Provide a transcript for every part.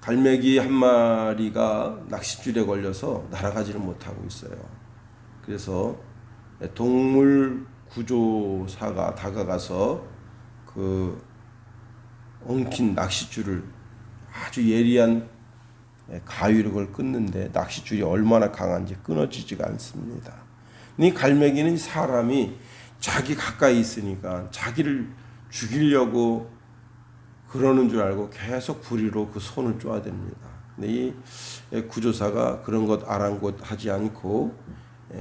갈매기 한 마리가 낚싯줄에 걸려서 날아가지를 못하고 있어요. 그래서 동물 구조사가 다가가서 그 엉킨 낚싯줄을 아주 예리한 가위로 그걸 끊는데 낚싯줄이 얼마나 강한지 끊어지지가 않습니다. 이 갈매기는 사람이 자기 가까이 있으니까 자기를 죽이려고 그러는 줄 알고 계속 부리로 그 손을 쪼아댑니다. 근데 이 구조사가 그런 것 아랑곳하지 않고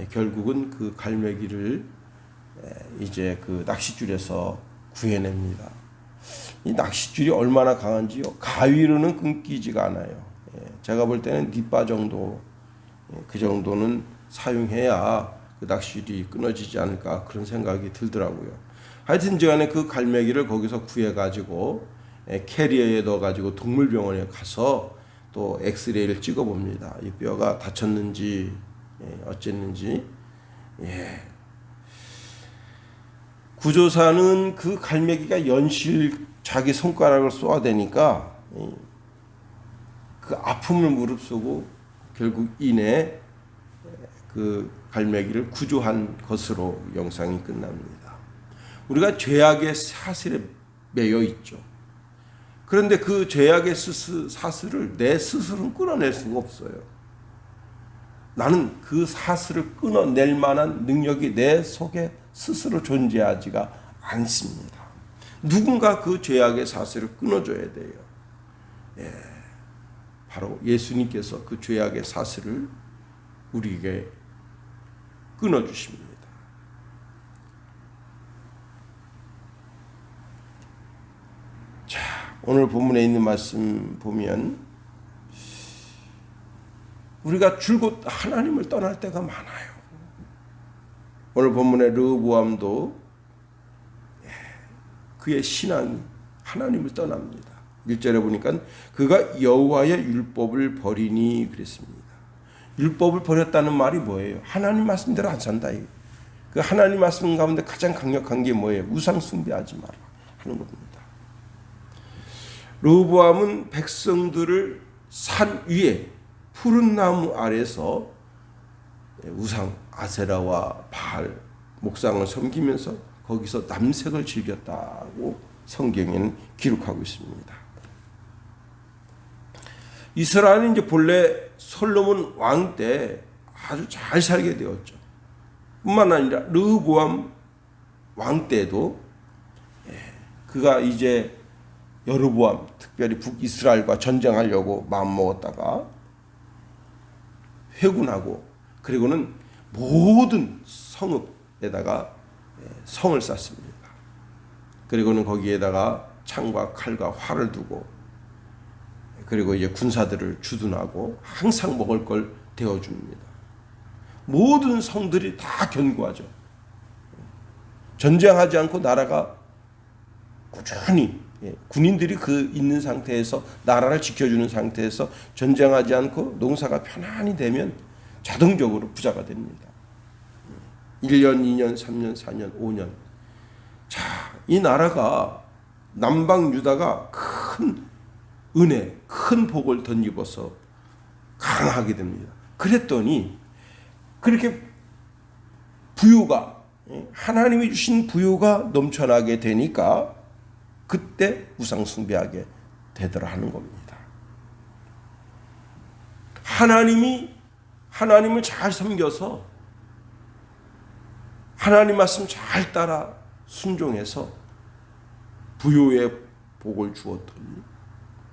결국은 그 갈매기를 이제 그 낚싯줄에서 구해냅니다. 이 낚싯줄이 얼마나 강한지요. 가위로는 끊기지가 않아요. 제가 볼 때는 뒷바 정도, 그 정도는 사용해야 그 낚싯줄이 끊어지지 않을까 그런 생각이 들더라고요. 하여튼 간에 그 갈매기를 거기서 구해가지고 캐리어에 넣어가지고 동물병원에 가서 또 엑스레이를 찍어봅니다. 이 뼈가 다쳤는지 어쨌는지. 구조사는 그 갈매기가 연실 자기 손가락을 쏘아대니까 그 아픔을 무릅쓰고 결국 이내 그 갈매기를 구조한 것으로 영상이 끝납니다. 우리가 죄악의 사슬에 매여 있죠. 그런데 그 죄악의 사슬을 내 스스로는 끊어낼 수가 없어요. 나는 그 사슬을 끊어낼 만한 능력이 내 속에 스스로 존재하지가 않습니다. 누군가 그 죄악의 사슬을 끊어줘야 돼요. 바로 예수님께서 그 죄악의 사슬을 우리에게 끊어주십니다. 자, 오늘 본문에 있는 말씀 보면 우리가 줄곧 하나님을 떠날 때가 많아요. 오늘 본문의 르호보암도 그의 신앙이 하나님을 떠납니다. 1절에 보니까 그가 여호와의 율법을 버리니 그랬습니다. 율법을 버렸다는 말이 뭐예요? 하나님 말씀대로 안 산다. 그 하나님 말씀 가운데 가장 강력한 게 뭐예요? 우상 숭배하지 마라 하는 겁니다. 르호보암은 백성들을 산 위에 푸른 나무 아래서 우상 아세라와 바알 목상을 섬기면서 거기서 남색을 즐겼다고 성경에는 기록하고 있습니다. 이스라엘은 이제 본래 솔로몬 왕 때 아주 잘 살게 되었죠. 뿐만 아니라 르호보암 왕 때도 그가 이제 여로보암 특별히 북이스라엘과 전쟁하려고 마음먹었다가 회군하고 그리고는 모든 성읍에다가 성을 쌓습니다. 그리고는 거기에다가 창과 칼과 활을 두고 그리고 이제 군사들을 주둔하고 항상 먹을 걸 데워줍니다. 모든 성들이 다 견고하죠. 전쟁하지 않고 나라가 꾸준히 군인들이 그 있는 상태에서 나라를 지켜주는 상태에서 전쟁하지 않고 농사가 편안히 되면 자동적으로 부자가 됩니다. 1년, 2년, 3년, 4년, 5년. 자, 이 나라가 남방 유다가 큰 은혜, 큰 복을 덧입어서 강하게 됩니다. 그랬더니 그렇게 부유가 하나님이 주신 부유가 넘쳐나게 되니까 그때 우상 숭배하게 되더라 하는 겁니다. 하나님을 잘 섬겨서 하나님 말씀 잘 따라 순종해서 부유의 복을 주었더니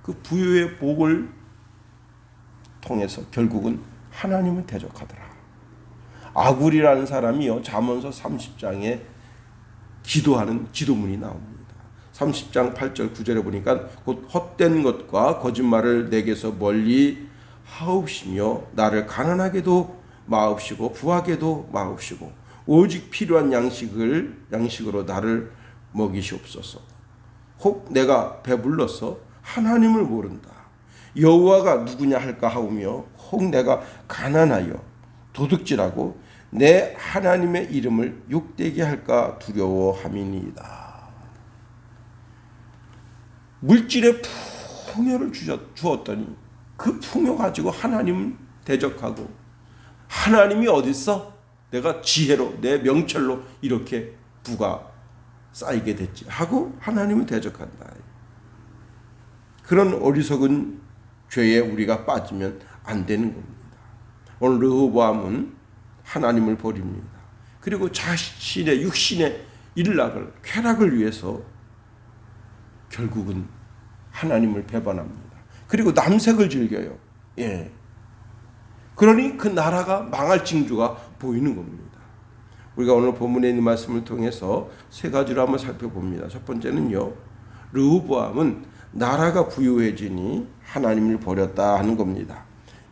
그 부유의 복을 통해서 결국은 하나님을 대적하더라. 아굴이라는 사람이요 잠언서 30장에 기도하는 기도문이 나옵니다. 30장 8절 9절에 보니까 곧 헛된 것과 거짓말을 내게서 멀리 하옵시며 나를 가난하게도 마옵시고 부하게도 마옵시고 오직 필요한 양식으로 나를 먹이시옵소서. 혹 내가 배불러서 하나님을 모른다. 여호와가 누구냐 할까 하오며 혹 내가 가난하여 도둑질하고 내 하나님의 이름을 욕되게 할까 두려워함이니이다. 물질에 푹 풍요를 주었더니 그 풍요 가지고 하나님을 대적하고 하나님이 어딨어? 내가 지혜로 내 명철로 이렇게 부가 쌓이게 됐지 하고 하나님을 대적한다. 그런 어리석은 죄에 우리가 빠지면 안 되는 겁니다. 오늘 르호보암은 하나님을 버립니다. 그리고 자신의 육신의 일락을 쾌락을 위해서 결국은 하나님을 배반합니다. 그리고 남색을 즐겨요. 예. 그러니 그 나라가 망할 징조가 보이는 겁니다. 우리가 오늘 본문에 있는 말씀을 통해서 세 가지로 한번 살펴봅니다. 첫 번째는요, 르호보암은 나라가 부유해지니 하나님을 버렸다 하는 겁니다.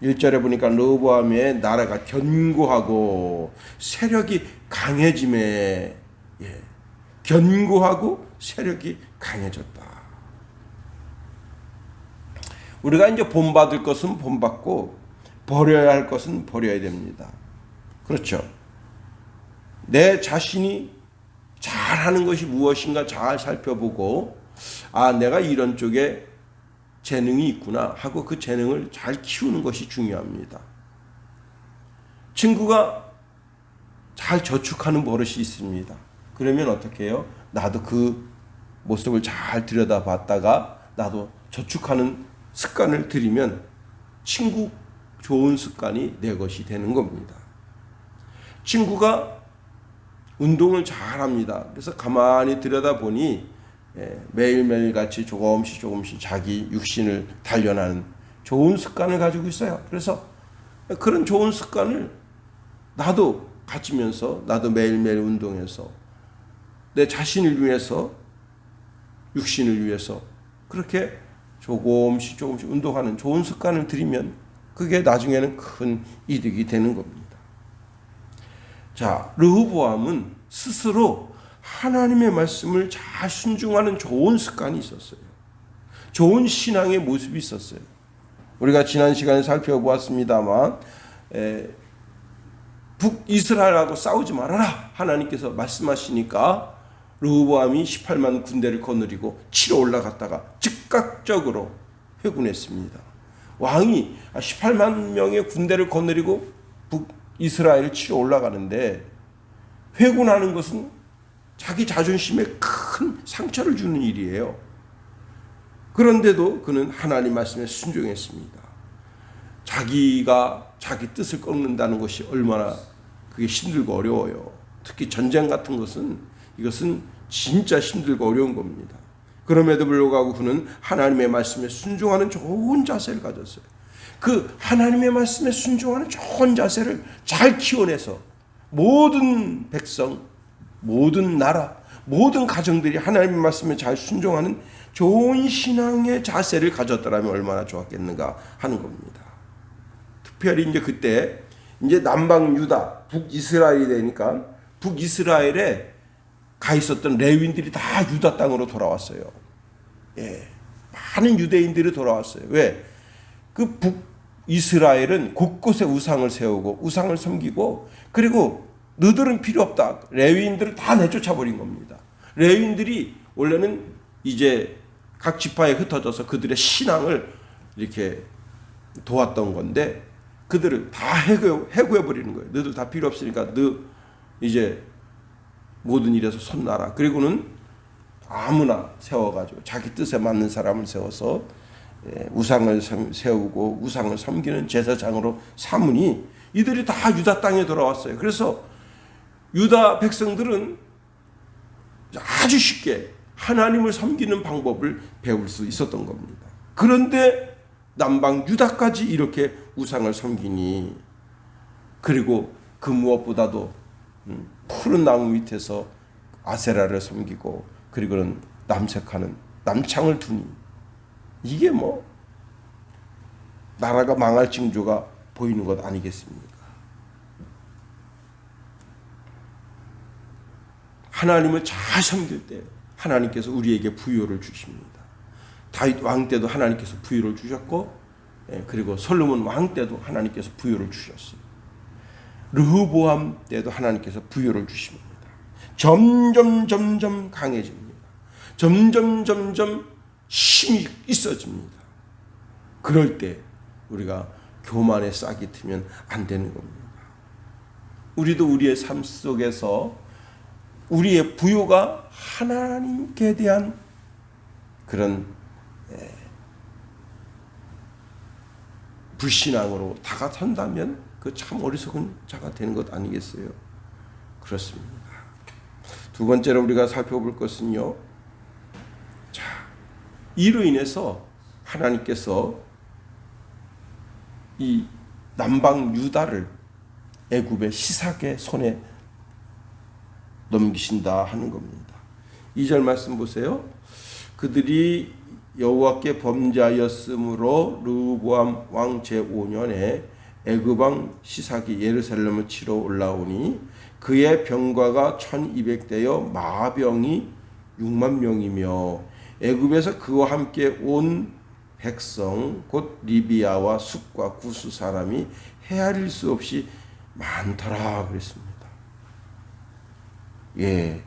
1절에 보니까 르호보암의 나라가 견고하고 세력이 강해짐에, 예, 견고하고 세력이 강해졌다. 우리가 이제 본받을 것은 본받고 버려야 할 것은 버려야 됩니다. 그렇죠. 내 자신이 잘하는 것이 무엇인가 잘 살펴보고, 아, 내가 이런 쪽에 재능이 있구나 하고 그 재능을 잘 키우는 것이 중요합니다. 친구가 잘 저축하는 버릇이 있습니다. 그러면 어떻게 해요? 나도 그 모습을 잘 들여다봤다가 나도 저축하는 습관을 들이면 친구 좋은 습관이 내 것이 되는 겁니다. 친구가 운동을 잘합니다. 그래서 가만히 들여다보니 매일매일 같이 조금씩 자기 육신을 단련하는 좋은 습관을 가지고 있어요. 그래서 그런 좋은 습관을 나도 가지면서 나도 매일매일 운동해서 내 자신을 위해서 육신을 위해서 그렇게 조금씩 운동하는 좋은 습관을 들이면 그게 나중에는 큰 이득이 되는 겁니다. 자, 르호보암은 스스로 하나님의 말씀을 잘 순종하는 좋은 습관이 있었어요. 좋은 신앙의 모습이 있었어요. 우리가 지난 시간에 살펴보았습니다만 북이스라엘하고 싸우지 말아라 하나님께서 말씀하시니까 르호보암이 18만 군대를 거느리고 치러 올라갔다가 즉각적으로 회군했습니다. 왕이 18만 명의 군대를 거느리고 북이스라엘을 치러 올라가는데 회군하는 것은 자기 자존심에 큰 상처를 주는 일이에요. 그런데도 그는 하나님 말씀에 순종했습니다. 자기가 자기 뜻을 꺾는다는 것이 얼마나 그게 힘들고 어려워요. 특히 전쟁 같은 것은 이것은 진짜 힘들고 어려운 겁니다. 그럼에도 불구하고 그는 하나님의 말씀에 순종하는 좋은 자세를 가졌어요. 그 하나님의 말씀에 순종하는 좋은 자세를 잘 키워내서 모든 백성, 모든 나라, 모든 가정들이 하나님의 말씀에 잘 순종하는 좋은 신앙의 자세를 가졌더라면 얼마나 좋았겠는가 하는 겁니다. 특별히 이제 그때 이제 남방 유다, 북이스라엘이 되니까 북이스라엘에 가 있었던 레위인들이 다 유다 땅으로 돌아왔어요. 예, 많은 유대인들이 돌아왔어요. 왜? 그 북이스라엘은 곳곳에 우상을 세우고 우상을 섬기고 그리고 너들은 필요 없다. 레위인들을 다 내쫓아 버린 겁니다. 레위인들이 원래는 이제 각 지파에 흩어져서 그들의 신앙을 이렇게 도왔던 건데 그들을 다 해고해 버리는 거예요. 너들 다 필요 없으니까 너 이제 모든 일에서 손 놔라. 그리고는 아무나 세워가지고 자기 뜻에 맞는 사람을 세워서 우상을 세우고 우상을 섬기는 제사장으로 삼으니 이들이 다 유다 땅에 돌아왔어요. 그래서 유다 백성들은 아주 쉽게 하나님을 섬기는 방법을 배울 수 있었던 겁니다. 그런데 남방 유다까지 이렇게 우상을 섬기니 그리고 그 무엇보다도 푸른 나무 밑에서 아세라를 섬기고 그리고는 남색하는 남창을 두니 이게 뭐 나라가 망할 징조가 보이는 것 아니겠습니까? 하나님을 잘 섬길 때 하나님께서 우리에게 부요를 주십니다. 다윗 왕 때도 하나님께서 부요를 주셨고 그리고 솔로몬 왕 때도 하나님께서 부요를 주셨어요. 르호보암 때도 하나님께서 부요를 주십니다. 점점 강해집니다. 점점 힘이 있어집니다. 그럴 때 우리가 교만에 싹이 트면 안 되는 겁니다. 우리도 우리의 삶 속에서 우리의 부요가 하나님께 대한 그런 불신앙으로 다가선다면 그 참 어리석은 자가 되는 것 아니겠어요? 그렇습니다. 두 번째로 우리가 살펴볼 것은요. 자, 이로 인해서 하나님께서 이 남방 유다를 애굽의 시삭의 손에 넘기신다 하는 겁니다. 2절 말씀 보세요. 그들이 여호와께 범죄하였으므로 르호보암 왕 제5년에 애굽 왕 시삭이 예루살렘을 치러 올라오니 그의 병과가 1200대여 마병이 6만 명이며 애굽에서 그와 함께 온 백성 곧 리비아와 숫과 구스 사람이 헤아릴 수 없이 많더라 그랬습니다. 예,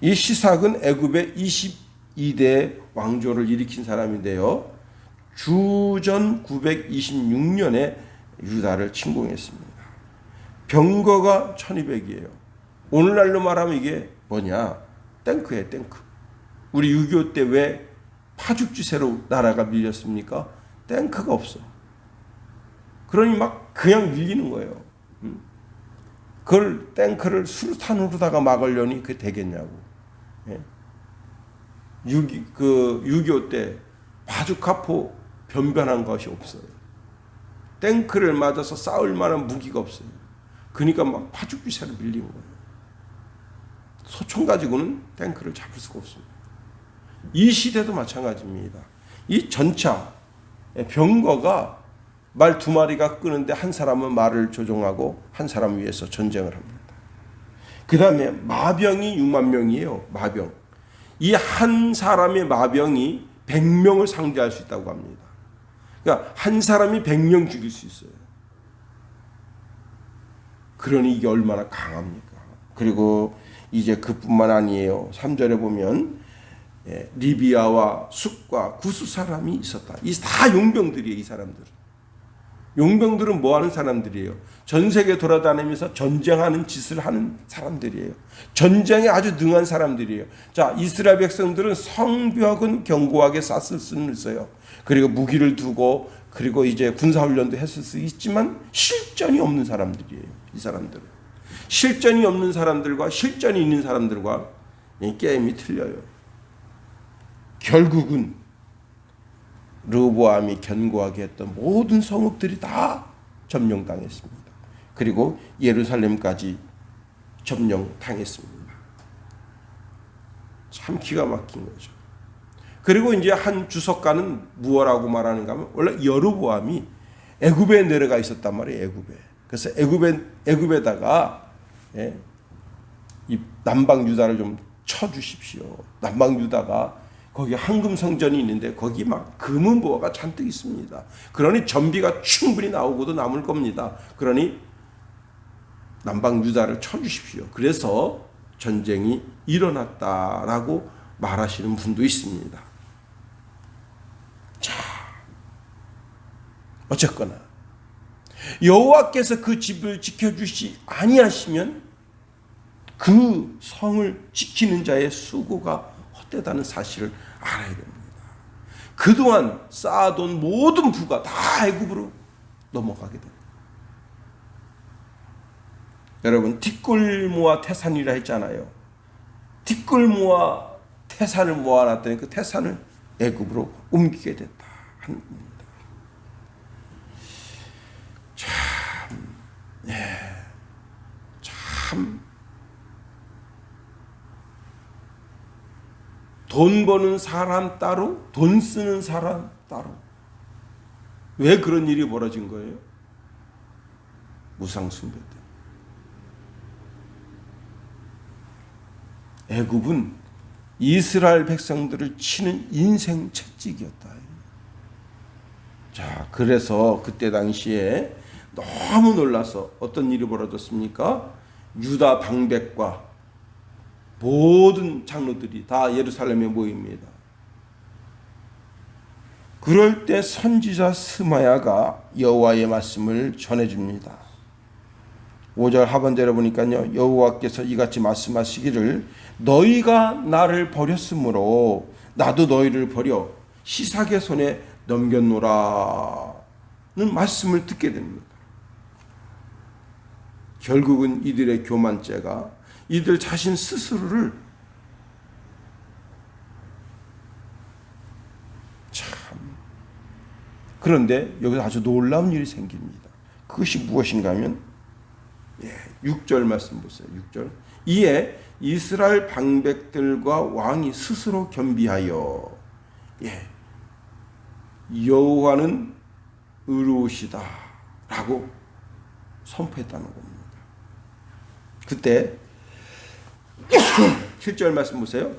이 시삭은 애굽의 22대 왕조를 일으킨 사람인데요. 주전 926년에 유다를 침공했습니다. 병거가 1200이에요. 오늘날로 말하면 이게 뭐냐? 탱크예요, 탱크. 우리 6.25 때 왜 파죽지세로 나라가 밀렸습니까? 탱크가 없어. 그러니 막 그냥 밀리는 거예요. 그걸 탱크를 수류탄으로다가 막으려니 그게 되겠냐고. 6.25 때 바주카포 변변한 것이 없어요. 탱크를 맞아서 싸울 만한 무기가 없어요. 그러니까 막 파죽지세로 밀린 거예요. 소총 가지고는 탱크를 잡을 수가 없습니다. 이 시대도 마찬가지입니다. 이 전차 병거가 말 2마리가 끄는데 한 사람은 말을 조종하고 한 사람 위해서 전쟁을 합니다. 그 다음에 마병이 6만 명이에요. 마병. 이 한 사람의 마병이 100명을 상대할 수 있다고 합니다. 그러니까 한 사람이 100명 죽일 수 있어요. 그러니 이게 얼마나 강합니까? 그리고 이제 그뿐만 아니에요. 3절에 보면 리비아와 숫과 구스 사람이 있었다. 이 다 용병들이에요. 이 사람들은. 용병들은 뭐 하는 사람들이에요? 전 세계 돌아다니면서 전쟁하는 짓을 하는 사람들이에요. 전쟁에 아주 능한 사람들이에요. 자, 이스라엘 백성들은 성벽은 견고하게 쌌을 수는 있어요. 그리고 무기를 두고 그리고 이제 군사훈련도 했을 수 있지만 실전이 없는 사람들이에요. 이 사람들은. 실전이 없는 사람들과 실전이 있는 사람들과 이 게임이 틀려요. 결국은 르호보암이 견고하게 했던 모든 성읍들이 다 점령당했습니다. 그리고 예루살렘까지 점령당했습니다. 참 기가 막힌 거죠. 그리고 이제 한 주석가는 무엇라고 말하는가 하면 원래 여로보암이 애굽에 내려가 있었단 말이에요. 애굽에. 그래서 애굽에다가 이 남방 유다를 좀 쳐주십시오. 남방 유다가 거기 황금 성전이 있는데 거기 막 금은 보화가 잔뜩 있습니다. 그러니 전비가 충분히 나오고도 남을 겁니다. 그러니 남방 유다를 쳐주십시오. 그래서 전쟁이 일어났다라고 말하시는 분도 있습니다. 자, 어쨌거나 여호와께서 그 집을 지켜주시 아니하시면 그 성을 지키는 자의 수고가 헛되다는 사실을 알아야 됩니다. 그동안 쌓아둔 모든 부가 다 애굽으로 넘어가게 됩니다. 여러분, 뒷골모아 태산이라 했잖아요. 뒷골모아 태산을 모아놨더니 그 태산을 애굽으로 옮기게 됐다 하는 겁니다. 참 돈 버는 사람 따로, 돈 쓰는 사람 따로. 왜 그런 일이 벌어진 거예요? 무상숭배 때문에. 애굽은 이스라엘 백성들을 치는 인생 채찍이었다. 자, 그래서 그때 당시에 너무 놀라서 어떤 일이 벌어졌습니까? 유다 방백과 모든 장로들이 다 예루살렘에 모입니다. 그럴 때 선지자 스마야가 여호와의 말씀을 전해줍니다. 5절 하반절에 보니까요, 여호와께서 이같이 말씀하시기를 너희가 나를 버렸으므로 나도 너희를 버려 시삭의 손에 넘겼노라는 말씀을 듣게 됩니다. 결국은 이들의 교만죄가 이들 자신 스스로를 그런데 여기서 아주 놀라운 일이 생깁니다. 그것이 무엇인가 하면 6절 말씀 보세요. 6절. 이에 이스라엘 방백들과 왕이 스스로 겸비하여 여호와는 의로우시다 라고 선포했다는 겁니다. 그때 7절 말씀 보세요.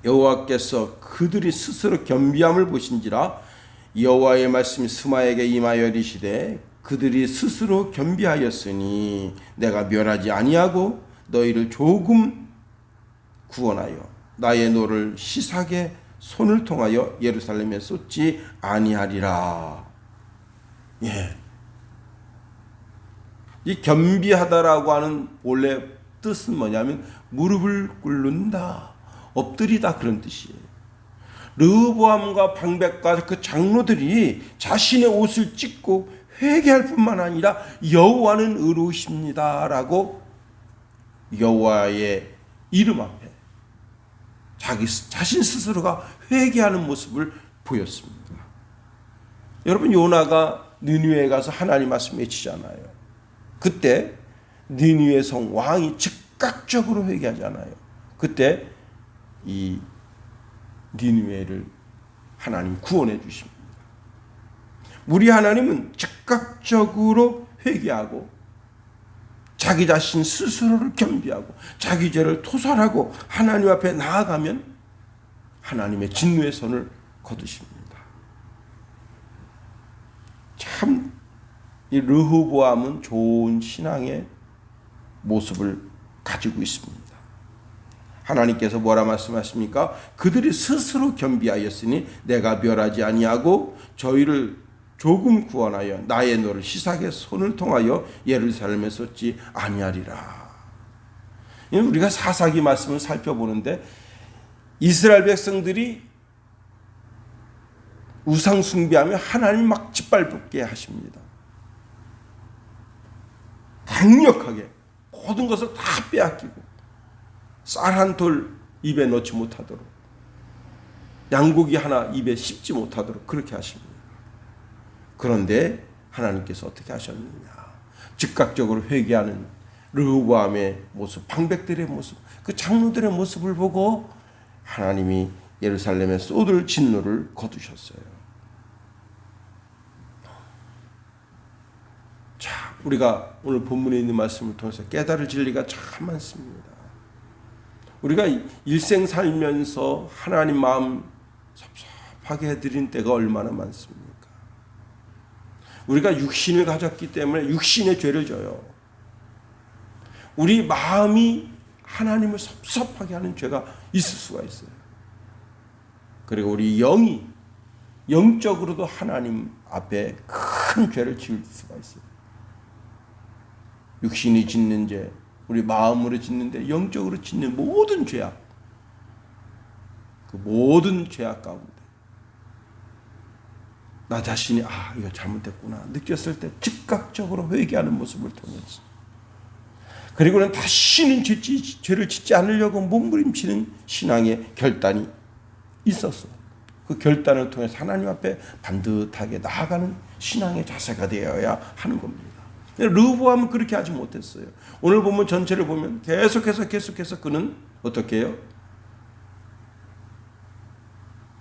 여호와께서 그들이 스스로 겸비함을 보신지라 여호와의 말씀이 스마에게 임하여 이르시되 그들이 스스로 겸비하였으니 내가 멸하지 아니하고 너희를 조금 구원하여 나의 노를 시삭의 손을 통하여 예루살렘에 쏟지 아니하리라. 이 겸비하다라고 하는 원래 뜻은 뭐냐면 무릎을 꿇는다, 엎드리다 그런 뜻이에요. 르호보암과 방백과 그 장로들이 자신의 옷을 찢고 회개할 뿐만 아니라 여호와는 의로우십니다라고 여호와의 이름 앞에 자신 스스로가 회개하는 모습을 보였습니다. 여러분, 요나가 느니웨에 가서 하나님 말씀 외치잖아요. 그때 느니웨 성 왕이 즉각적으로 회개하잖아요. 그때 이 니느웨를 하나님 구원해 주십니다. 우리 하나님은 즉각적으로 회개하고 자기 자신 스스로를 겸비하고 자기 죄를 토설하고 하나님 앞에 나아가면 하나님의 진노의 손을 거두십니다. 참 이 르호보암은 좋은 신앙의 모습을 가지고 있습니다. 하나님께서 뭐라 말씀하십니까? 그들이 스스로 겸비하였으니 내가 멸하지 아니하고 저희를 조금 구원하여 나의 노를 시삭의 손을 통하여 예루살렘에 쏟지 아니하리라. 우리가 사사기 말씀을 살펴보는데 이스라엘 백성들이 우상 숭배하며 하나님 막 짓밟게 하십니다. 강력하게 모든 것을 다 빼앗기고 쌀 한 돌 입에 넣지 못하도록 양고기 하나 입에 씹지 못하도록 그렇게 하십니다. 그런데 하나님께서 어떻게 하셨느냐? 즉각적으로 회개하는 르호보암의 모습, 방백들의 모습, 그 장로들의 모습을 보고 하나님이 예루살렘에 쏟을 진노를 거두셨어요. 자, 우리가 오늘 본문에 있는 말씀을 통해서 깨달을 진리가 참 많습니다. 우리가 일생 살면서 하나님 마음 섭섭하게 해드린 때가 얼마나 많습니까? 우리가 육신을 가졌기 때문에 육신의 죄를 져요. 우리 마음이 하나님을 섭섭하게 하는 죄가 있을 수가 있어요. 그리고 우리 영이 영적으로도 하나님 앞에 큰 죄를 지을 수가 있어요. 육신이 짓는 죄, 우리 마음으로 짓는데 영적으로 짓는 모든 죄악, 그 모든 죄악 가운데 나 자신이 이거 잘못됐구나 느꼈을 때 즉각적으로 회개하는 모습을 통해서, 그리고는 다시는 죄를 짓지 않으려고 몸부림치는 신앙의 결단이 있었어. 그 결단을 통해서 하나님 앞에 반듯하게 나아가는 신앙의 자세가 되어야 하는 겁니다. 르호보암은 그렇게 하지 못했어요. 오늘 보면 전체를 보면 계속해서 그는 어떻게 해요?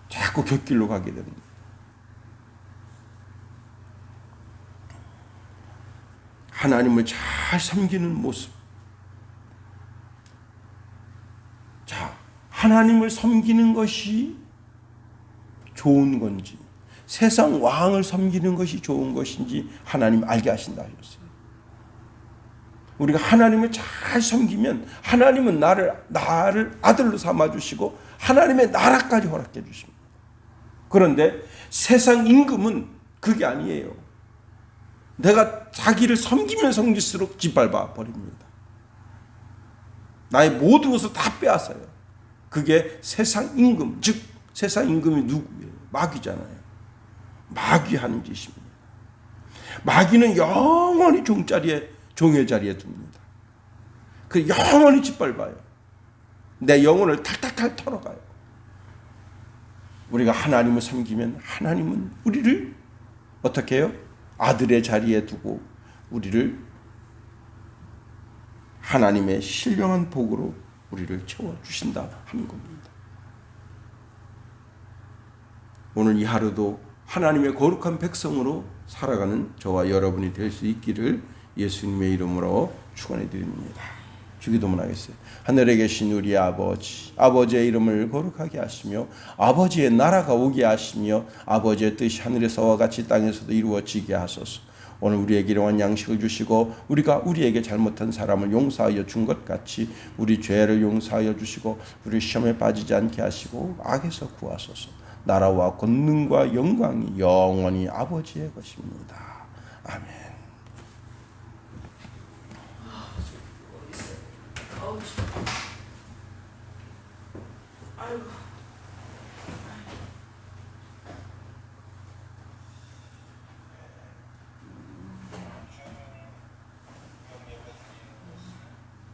자꾸 곁길로 가게 됩니다. 하나님을 잘 섬기는 모습. 자, 하나님을 섬기는 것이 좋은 건지, 세상 왕을 섬기는 것이 좋은 것인지 하나님 알게 하신다 하셨어요. 우리가 하나님을 잘 섬기면 하나님은 나를 아들로 삼아주시고 하나님의 나라까지 허락해 주십니다. 그런데 세상 임금은 그게 아니에요. 내가 자기를 섬기면 섬길수록 짓밟아 버립니다. 나의 모든 것을 다 빼앗아요. 그게 세상 임금, 즉 세상 임금이 누구예요? 마귀잖아요. 마귀 하는 짓입니다. 마귀는 영원히 종의 자리에 둡니다. 그 영원히 짓밟아요. 내 영혼을 탈탈탈 털어가요. 우리가 하나님을 섬기면 하나님은 우리를 어떻게 해요? 아들의 자리에 두고 우리를 하나님의 신령한 복으로 우리를 채워주신다 하는 겁니다. 오늘 이 하루도 하나님의 거룩한 백성으로 살아가는 저와 여러분이 될 수 있기를 예수님의 이름으로 축원해 드립니다. 주기도문 하겠어요. 하늘에 계신 우리 아버지, 아버지의 이름을 거룩하게 하시며 아버지의 나라가 오게 하시며 아버지의 뜻이 하늘에서와 같이 땅에서도 이루어지게 하소서. 오늘 우리에게 일용할 양식을 주시고 우리가 우리에게 잘못한 사람을 용서하여 준 것 같이 우리 죄를 용서하여 주시고 우리 시험에 빠지지 않게 하시고 악에서 구하소서. 나라와 권능과 영광이 영원히 아버지의 것입니다. 아멘. 아이고.